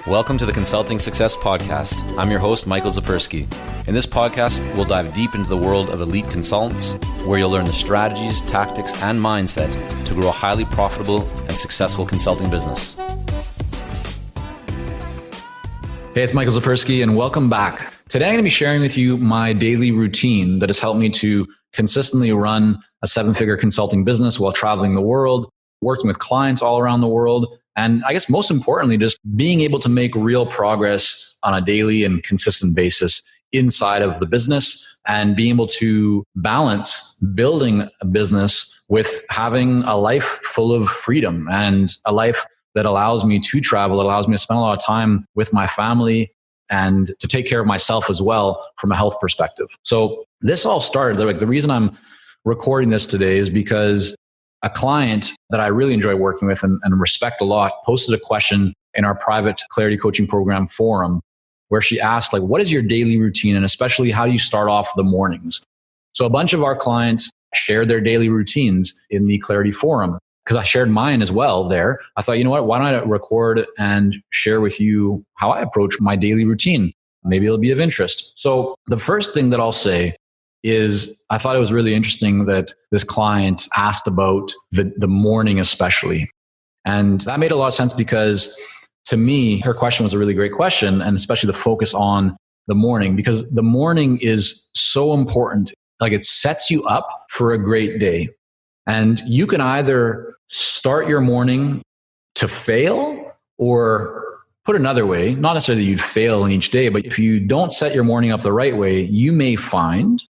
Welcome to the Consulting Success Podcast. I'm your host, Michael Zapersky. In this podcast, we'll dive deep into the world of elite consultants, where you'll learn the strategies, tactics, and mindset to grow a highly profitable and successful consulting business. Hey, it's Michael Zapersky, and welcome back. Today, I'm going to be sharing with you my daily routine that has helped me to consistently run a seven-figure consulting business while traveling the world, working with clients all around the world, and I guess most importantly, just being able to make real progress on a daily and consistent basis inside of the business and being able to balance building a business with having a life full of freedom and a life that allows me to travel, allows me to spend a lot of time with my family and to take care of myself as well from a health perspective. So this all started, like the reason I'm recording this today is because a client that I really enjoy working with and respect a lot posted a question in our private Clarity Coaching Program forum where she asked, like, what is your daily routine? And especially, how do you start off the mornings? So a bunch of our clients shared their daily routines in the Clarity forum because I shared mine as well there. I thought, you know what, why don't I record and share with you how I approach my daily routine? Maybe it'll be of interest. So the first thing that I'll say is I thought it was really interesting that this client asked about the morning especially. And that made a lot of sense because to me, her question was a really great question, and especially the focus on the morning, because the morning is so important. Like, it sets you up for a great day. And you can either start your morning to fail, or put another way, not necessarily that you'd fail in each day, but if you don't set your morning up the right way, you may find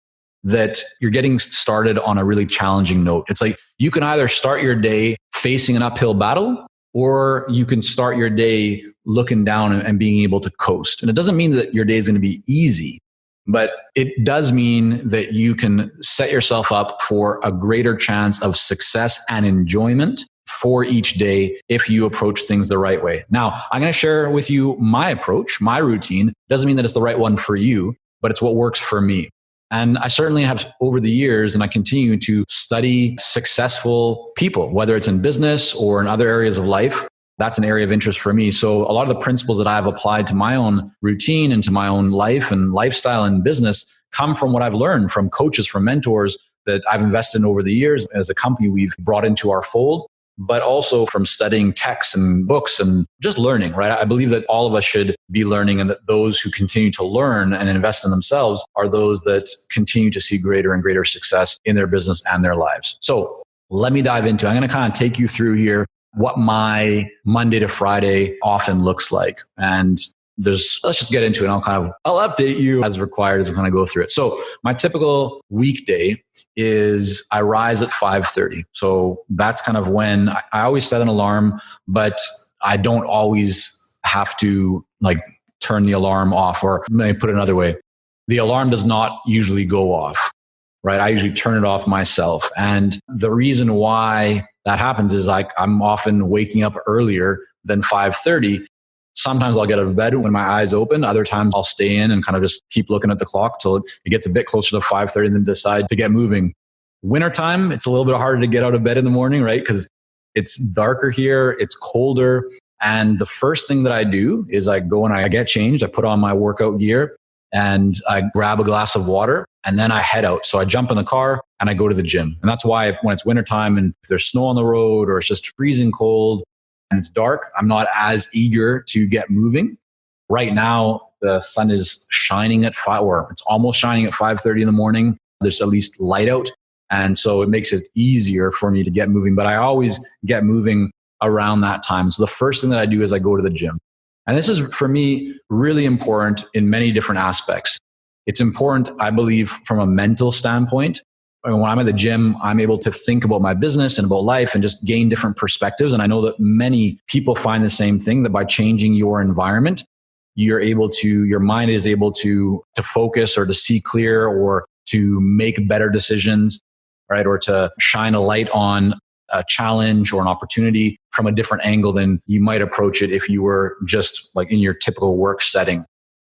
that you're getting started on a really challenging note. It's like you can either start your day facing an uphill battle, or you can start your day looking down and being able to coast. And it doesn't mean that your day is going to be easy, but it does mean that you can set yourself up for a greater chance of success and enjoyment for each day if you approach things the right way. Now, I'm going to share with you my approach, my routine. Doesn't mean that it's the right one for you, but it's what works for me. And I certainly have over the years, and I continue to study successful people, whether it's in business or in other areas of life. That's an area of interest for me. So a lot of the principles that I've applied to my own routine and to my own life and lifestyle and business come from what I've learned from coaches, from mentors that I've invested in over the years as a company we've brought into our fold, but also from studying texts and books and just learning, right? I believe that all of us should be learning, and that those who continue to learn and invest in themselves are those that continue to see greater and greater success in their business and their lives. So let me dive into it. I'm going to kind of take you through here what my Monday to Friday often looks like. And let's just get into it. I'll update you as required as we kind of go through it. So my typical weekday is I rise at 5:30. So that's kind of when I always set an alarm, but I don't always have to like turn the alarm off, or let me put it another way. The alarm does not usually go off, right? I usually turn it off myself. And the reason why that happens is like I'm often waking up earlier than 5:30. Sometimes I'll get out of bed when my eyes open. Other times I'll stay in and kind of just keep looking at the clock till it gets a bit closer to 5:30 and then decide to get moving. Wintertime, it's a little bit harder to get out of bed in the morning, right? Because it's darker here, it's colder. And the first thing that I do is I go and I get changed. I put on my workout gear and I grab a glass of water and then I head out. So I jump in the car and I go to the gym. And that's why when it's wintertime and if there's snow on the road or it's just freezing cold, and it's dark, I'm not as eager to get moving. Right now, the sun is shining at 5, or it's almost shining at 5:30 in the morning. There's at least light out. And so it makes it easier for me to get moving. But I always get moving around that time. So the first thing that I do is I go to the gym. And this is, for me, really important in many different aspects. It's important, I believe, from a mental standpoint. When I'm at the gym, I'm able to think about my business and about life and just gain different perspectives. And I know that many people find the same thing, that by changing your environment, your mind is able to focus or to see clear or to make better decisions, right? Or to shine a light on a challenge or an opportunity from a different angle than you might approach it if you were just like in your typical work setting.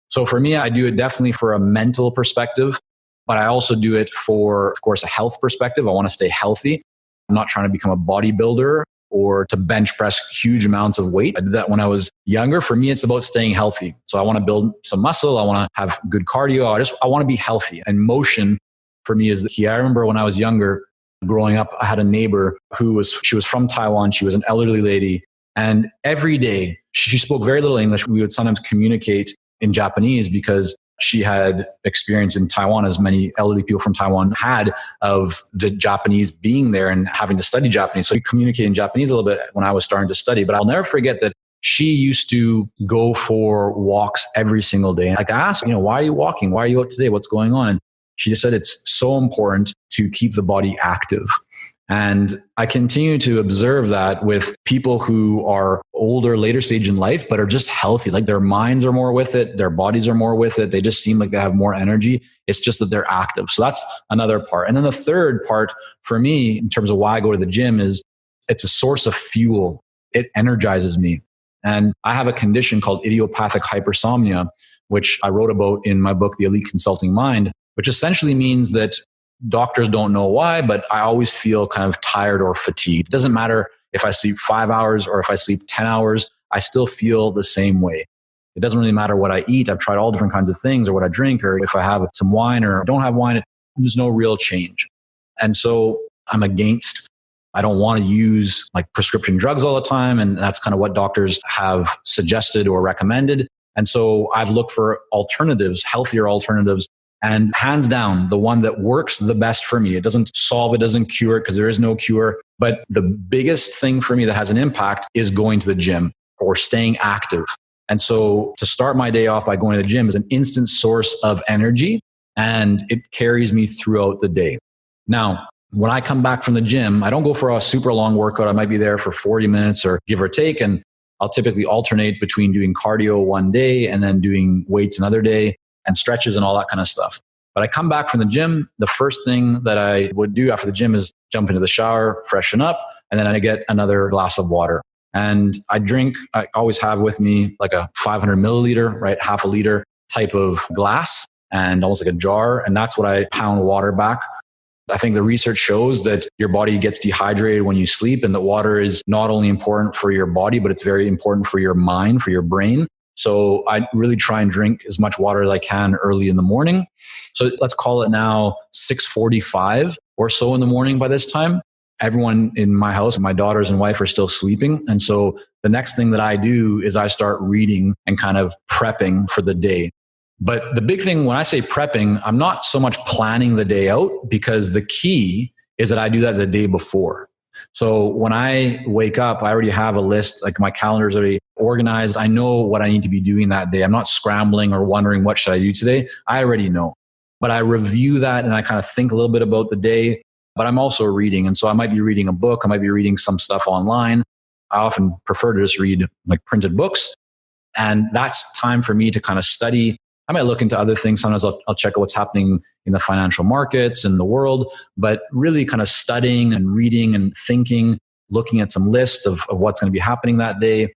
So for me, I do it definitely for a mental perspective. But I also do it for, of course, a health perspective. I want to stay healthy. I'm not trying to become a bodybuilder. or to bench press huge amounts of weight. I did that when I was younger. For me, it's about staying healthy. So I want to build some muscle. I want to have good cardio. I want to be healthy. And motion for me is the key. I remember when I was younger, growing up, I had a neighbor she was from Taiwan. She was an elderly lady. And every day she spoke very little English. We would sometimes communicate in Japanese because she had experience in Taiwan, as many elderly people from Taiwan had, of the Japanese being there and having to study Japanese. So we communicated in Japanese a little bit when I was starting to study. But I'll never forget that she used to go for walks every single day. And I asked, why are you walking? Why are you out today? What's going on? And she just said it's so important to keep the body active. And I continue to observe that with people who are older, later stage in life, but are just healthy. Like their minds are more with it. Their bodies are more with it. They just seem like they have more energy. It's just that they're active. So that's another part. And then the third part for me, in terms of why I go to the gym, is it's a source of fuel. It energizes me. And I have a condition called idiopathic hypersomnia, which I wrote about in my book, The Elite Consulting Mind, which essentially means that doctors don't know why, but I always feel kind of tired or fatigued. It doesn't matter if I sleep 5 hours or if I sleep 10 hours, I still feel the same way. It doesn't really matter what I eat. I've tried all different kinds of things, or what I drink, or if I have some wine or don't have wine, there's no real change. And so I don't want to use like prescription drugs all the time. And that's kind of what doctors have suggested or recommended. And so I've looked for alternatives, healthier alternatives. And hands down, the one that works the best for me, it doesn't solve, it doesn't cure it because there is no cure. But the biggest thing for me that has an impact is going to the gym or staying active. And so to start my day off by going to the gym is an instant source of energy, and it carries me throughout the day. Now, when I come back from the gym, I don't go for a super long workout. I might be there for 40 minutes or give or take. And I'll typically alternate between doing cardio one day and then doing weights another day, and stretches and all that kind of stuff. But I come back from the gym. The first thing that I would do after the gym is jump into the shower, freshen up, and then I get another glass of water. And I always have with me like a 500 milliliter, right? Half a liter type of glass, and almost like a jar. And that's what I pound water back. I think the research shows that your body gets dehydrated when you sleep, and that water is not only important for your body, but it's very important for your mind, for your brain. So I really try and drink as much water as I can early in the morning. So let's call it now 6:45 or so in the morning by this time. Everyone in my house, my daughters and wife, are still sleeping. And so the next thing that I do is I start reading and kind of prepping for the day. But the big thing when I say prepping, I'm not so much planning the day out, because the key is that I do that the day before. So when I wake up, I already have a list, like my calendar's already organized. I know what I need to be doing that day. I'm not scrambling or wondering what should I do today. I already know. But I review that and I kind of think a little bit about the day, but I'm also reading. And so I might be reading a book. I might be reading some stuff online. I often prefer to just read like printed books. And that's time for me to kind of study. I might look into other things. Sometimes I'll check out what's happening in the financial markets and the world, but really kind of studying and reading and thinking, looking at some lists of what's going to be happening that day.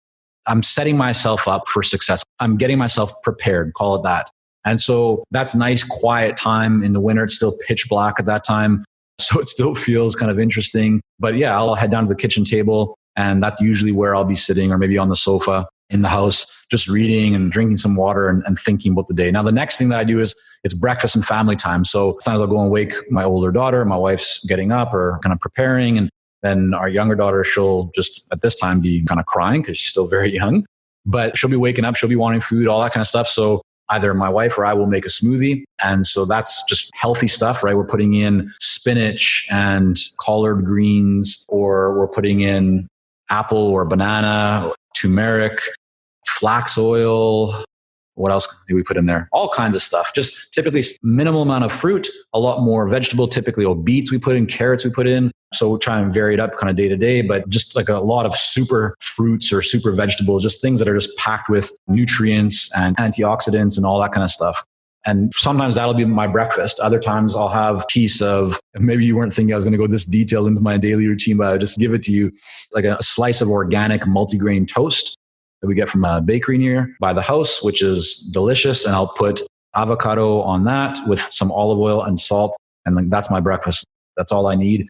I'm setting myself up for success. I'm getting myself prepared, call it that. And so that's nice, quiet time in the winter. It's still pitch black at that time. So it still feels kind of interesting. But yeah, I'll head down to the kitchen table, and that's usually where I'll be sitting, or maybe on the sofa in the house, just reading and drinking some water and thinking about the day. Now, the next thing that I do is it's breakfast and family time. So sometimes I'll go and wake my older daughter. My wife's getting up or kind of preparing. And then our younger daughter, she'll just at this time be kind of crying because she's still very young. But she'll be waking up. She'll be wanting food, all that kind of stuff. So either my wife or I will make a smoothie. And so that's just healthy stuff, right? We're putting in spinach and collard greens, or we're putting in apple or banana, or turmeric, flax oil. What else do we put in there? All kinds of stuff. Just typically minimal amount of fruit, a lot more vegetable, typically beets we put in, carrots we put in. So we'll try and vary it up kind of day to day, but just like a lot of super fruits or super vegetables, just things that are just packed with nutrients and antioxidants and all that kind of stuff. And sometimes that'll be my breakfast. Other times I'll have a piece of, maybe you weren't thinking I was going to go this detailed into my daily routine, but I'll just give it to you, like a slice of organic multigrain toast that we get from a bakery near by the house, which is delicious. And I'll put avocado on that with some olive oil and salt. And that's my breakfast. That's all I need.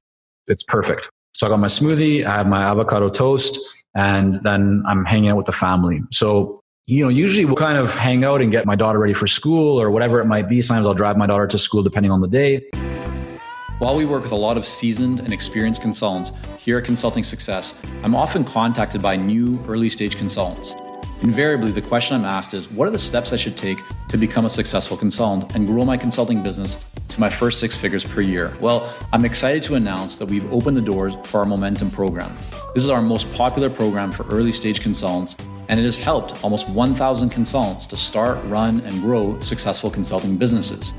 It's perfect. So I got my smoothie, I have my avocado toast, and then I'm hanging out with the family. So, usually we'll kind of hang out and get my daughter ready for school or whatever it might be. Sometimes I'll drive my daughter to school depending on the day. While we work with a lot of seasoned and experienced consultants here at Consulting Success, I'm often contacted by new early stage consultants. Invariably, the question I'm asked is, what are the steps I should take to become a successful consultant and grow my consulting business to my first 6 figures per year? Well, I'm excited to announce that we've opened the doors for our Momentum program. This is our most popular program for early stage consultants, and it has helped almost 1,000 consultants to start, run, and grow successful consulting businesses.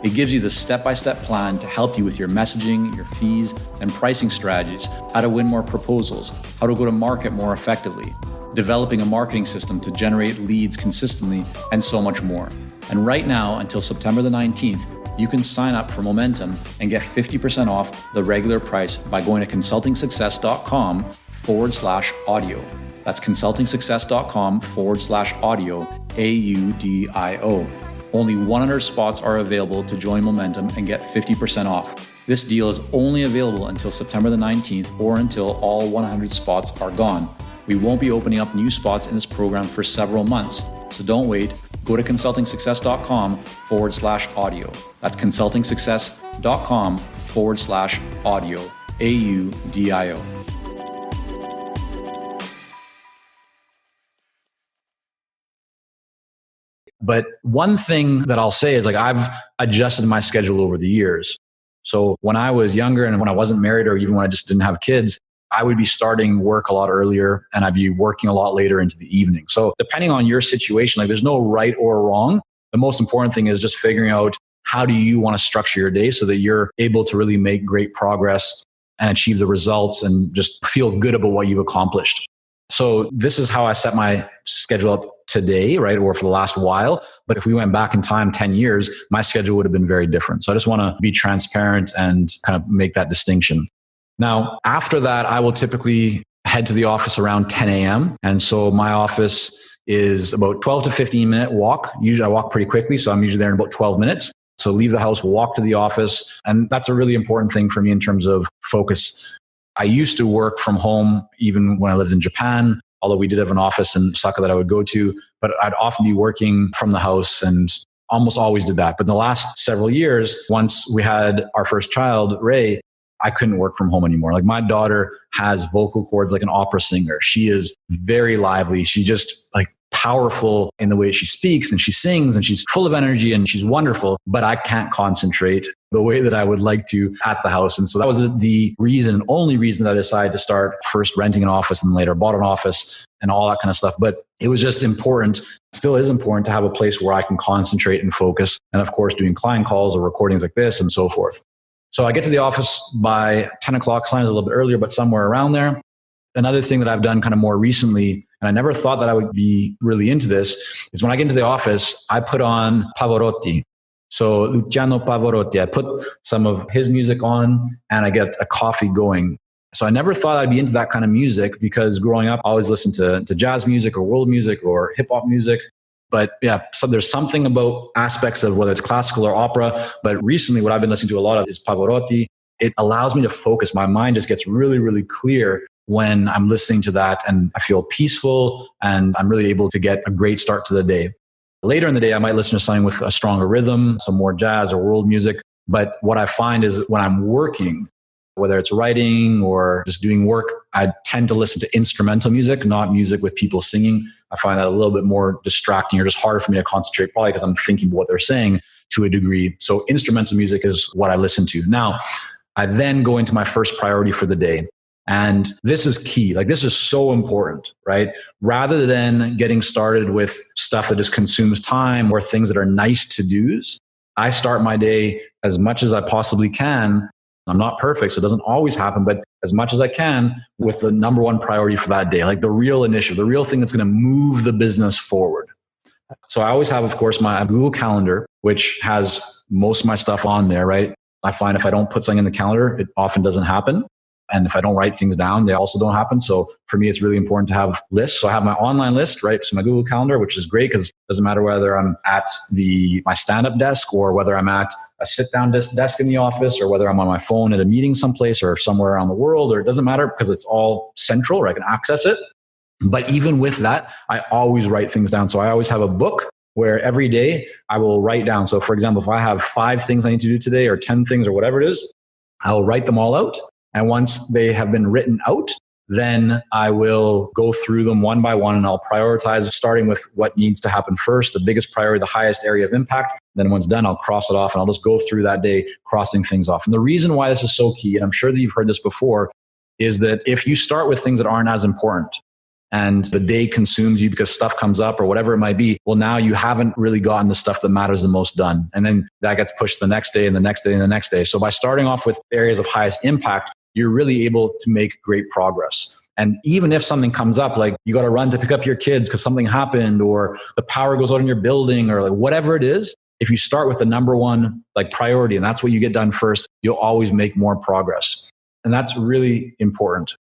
It gives you the step-by-step plan to help you with your messaging, your fees, and pricing strategies, how to win more proposals, how to go to market more effectively, developing a marketing system to generate leads consistently, and so much more. And right now, until September the 19th, you can sign up for Momentum and get 50% off the regular price by going to consultingsuccess.com/audio. That's consultingsuccess.com/audio, AUDIO. Only 100 spots are available to join Momentum and get 50% off. This deal is only available until September the 19th or until all 100 spots are gone. We won't be opening up new spots in this program for several months, so don't wait. Go to consultingsuccess.com/audio. That's consultingsuccess.com/audio, AUDIO. But one thing that I'll say is I've adjusted my schedule over the years. So when I was younger and when I wasn't married or even when I just didn't have kids, I would be starting work a lot earlier and I'd be working a lot later into the evening. So depending on your situation, there's no right or wrong. The most important thing is just figuring out how do you want to structure your day so that you're able to really make great progress and achieve the results and just feel good about what you've accomplished. So this is how I set my schedule up today, right? Or for the last while. But if we went back in time 10 years, my schedule would have been very different. So I just want to be transparent and kind of make that distinction. Now, after that, I will typically head to the office around 10 a.m. And so my office is about 12 to 15 minute walk. Usually I walk pretty quickly. So I'm usually there in about 12 minutes. So leave the house, walk to the office. And that's a really important thing for me in terms of focus. I used to work from home even when I lived in Japan, although we did have an office in Osaka that I would go to, but I'd often be working from the house and almost always did that. But in the last several years, once we had our first child, Ray, I couldn't work from home anymore. My daughter has vocal cords like an opera singer. She is very lively. She just powerful in the way she speaks and she sings and she's full of energy and she's wonderful, but I can't concentrate the way that I would like to at the house. And so that was the only reason that I decided to start first renting an office and later bought an office and all that kind of stuff. But it was just important, still is important to have a place where I can concentrate and focus. And of course, doing client calls or recordings like this and so forth. So I get to the office by 10 o'clock, sometimes a little bit earlier, but somewhere around there. Another thing that I've done kind of more recently, and I never thought that I would be really into this, is when I get into the office, I put on Pavarotti. So Luciano Pavarotti, I put some of his music on and I get a coffee going. So I never thought I'd be into that kind of music because growing up, I always listened to jazz music or world music or hip hop music. But yeah, so there's something about aspects of whether it's classical or opera. But recently, what I've been listening to a lot of is Pavarotti. It allows me to focus. My mind just gets really, really clear when I'm listening to that, and I feel peaceful and I'm really able to get a great start to the day. Later in the day, I might listen to something with a stronger rhythm, some more jazz or world music. But what I find is when I'm working, whether it's writing or just doing work, I tend to listen to instrumental music, not music with people singing. I find that a little bit more distracting or just harder for me to concentrate, probably because I'm thinking about what they're saying to a degree. So instrumental music is what I listen to. Now, I then go into my first priority for the day. And this is key. This is so important, right? Rather than getting started with stuff that just consumes time or things that are nice to do's, I start my day as much as I possibly can. I'm not perfect, so it doesn't always happen, but as much as I can with the number one priority for that day, the real initiative, the real thing that's going to move the business forward. So I always have, of course, my Google Calendar, which has most of my stuff on there, right? I find if I don't put something in the calendar, it often doesn't happen. And if I don't write things down, they also don't happen. So for me, it's really important to have lists. So I have my online list, right? So my Google Calendar, which is great because Doesn't matter whether I'm at my stand-up desk or whether I'm at a sit-down desk in the office or whether I'm on my phone at a meeting someplace or somewhere around the world, or it doesn't matter because it's all central where I can access it. But even with that, I always write things down. So I always have a book where every day I will write down. So for example, if I have 5 things I need to do today or 10 things or whatever it is, I'll write them all out. And once they have been written out, then I will go through them one by one and I'll prioritize, starting with what needs to happen first, the biggest priority, the highest area of impact. Then once done, I'll cross it off and I'll just go through that day crossing things off. And the reason why this is so key, and I'm sure that you've heard this before, is that if you start with things that aren't as important and the day consumes you because stuff comes up or whatever it might be, well, now you haven't really gotten the stuff that matters the most done. And then that gets pushed the next day and the next day and the next day. So by starting off with areas of highest impact, you're really able to make great progress. And even if something comes up, like you got to run to pick up your kids because something happened, or the power goes out in your building, or like whatever it is, if you start with the number one like priority and that's what you get done first, you'll always make more progress. And that's really important.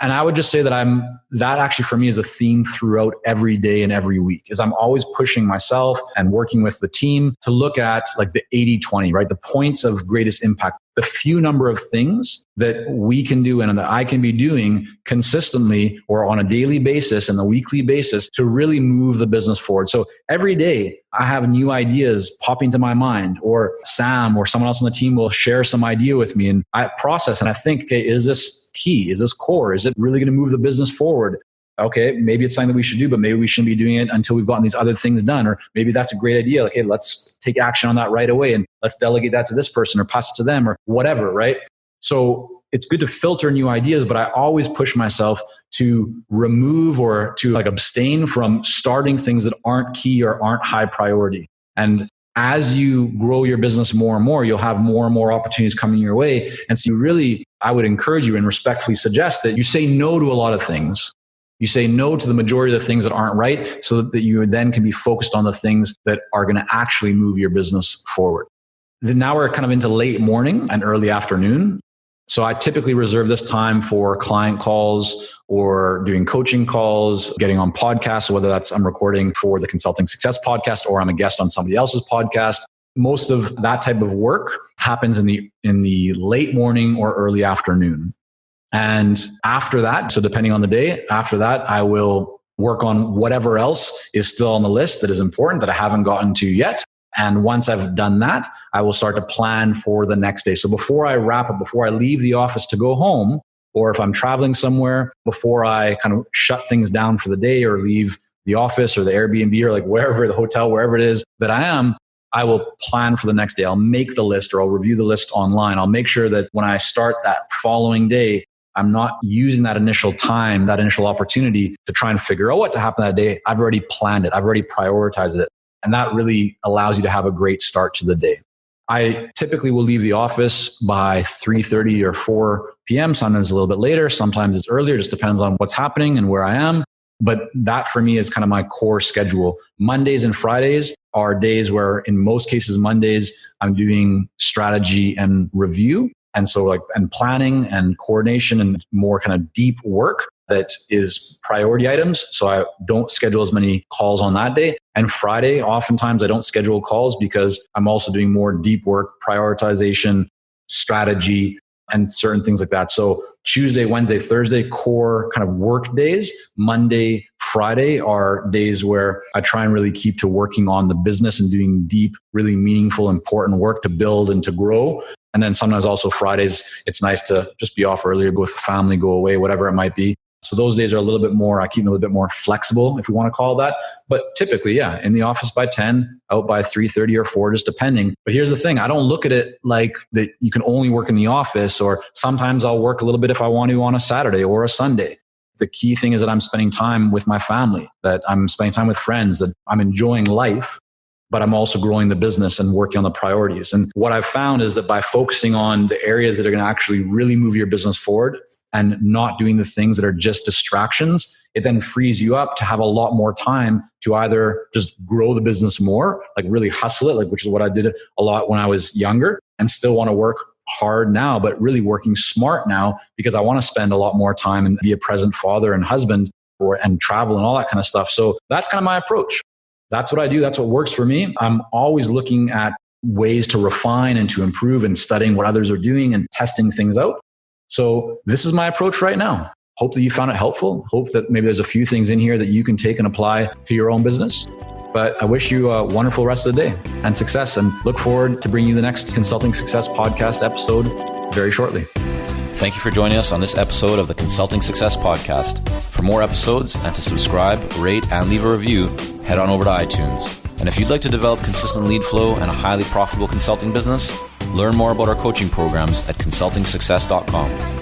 And I would just say that that actually for me is a theme throughout every day and every week, is I'm always pushing myself and working with the team to look at like the 80-20, right? The points of greatest impact, the few number of things that we can do and that I can be doing consistently or on a daily basis and a weekly basis to really move the business forward. So every day I have new ideas popping to my mind, or Sam or someone else on the team will share some idea with me and I process and I think, okay, is this key? Is this core? Is it really going to move the business forward? Okay, maybe it's something that we should do, but maybe we shouldn't be doing it until we've gotten these other things done. Or maybe that's a great idea. Like, hey, let's take action on that right away and let's delegate that to this person or pass it to them or whatever, right? So it's good to filter new ideas, but I always push myself to remove or to like abstain from starting things that aren't key or aren't high priority. And as you grow your business more and more, you'll have more and more opportunities coming your way. And so I would encourage you and respectfully suggest that you say no to a lot of things. You say no to the majority of the things that aren't right so that you then can be focused on the things that are going to actually move your business forward. Then now we're kind of into late morning and early afternoon. So I typically reserve this time for client calls or doing coaching calls, getting on podcasts, whether that's I'm recording for the Consulting Success podcast or I'm a guest on somebody else's podcast. Most of that type of work happens in the late morning or early afternoon. And after that, so depending on the day, after that, I will work on whatever else is still on the list that is important that I haven't gotten to yet. And once I've done that, I will start to plan for the next day. So before I wrap up, before I leave the office to go home, or if I'm traveling somewhere, before I kind of shut things down for the day or leave the office or the Airbnb or like wherever, the hotel, wherever it is that I am, I will plan for the next day. I'll make the list or I'll review the list online. I'll make sure that when I start that following day, I'm not using that initial time, that initial opportunity to try and figure out what to happen that day. I've already planned it. I've already prioritized it. And that really allows you to have a great start to the day. I typically will leave the office by 3:30 or 4 p.m. Sometimes a little bit later. Sometimes it's earlier. Just depends on what's happening and where I am. But that for me is kind of my core schedule. Mondays and Fridays are days where in most cases, Mondays, I'm doing strategy and review. And so and planning and coordination and more kind of deep work that is priority items. So I don't schedule as many calls on that day. And Friday, oftentimes I don't schedule calls because I'm also doing more deep work, prioritization, strategy, and certain things like that. So Tuesday, Wednesday, Thursday, core kind of work days. Monday, Friday are days where I try and really keep to working on the business and doing deep, really meaningful, important work to build and to grow. And then sometimes also Fridays, it's nice to just be off earlier, go with the family, go away, whatever it might be. So those days are a little bit more, I keep them a little bit more flexible, if we want to call it that. But typically, yeah, in the office by 10, out by 3:30 or 4, just depending. But here's the thing, I don't look at it like that you can only work in the office, or sometimes I'll work a little bit if I want to on a Saturday or a Sunday. The key thing is that I'm spending time with my family, that I'm spending time with friends, that I'm enjoying life, but I'm also growing the business and working on the priorities. And what I've found is that by focusing on the areas that are going to actually really move your business forward and not doing the things that are just distractions, it then frees you up to have a lot more time to either just grow the business more, like really hustle it, like which is what I did a lot when I was younger, and still want to work hard now, but really working smart now because I want to spend a lot more time and be a present father and husband and travel and all that kind of stuff. So that's kind of my approach. that's what I do. That's what works for me. I'm always looking at ways to refine and to improve and studying what others are doing and testing things out. So this is my approach right now. Hope that you found it helpful. Hope that maybe there's a few things in here that you can take and apply to your own business. But I wish you a wonderful rest of the day and success, and look forward to bringing you the next Consulting Success Podcast episode very shortly. Thank you for joining us on this episode of the Consulting Success Podcast. For more episodes and to subscribe, rate, and leave a review, head on over to iTunes. And if you'd like to develop consistent lead flow and a highly profitable consulting business, learn more about our coaching programs at consultingsuccess.com.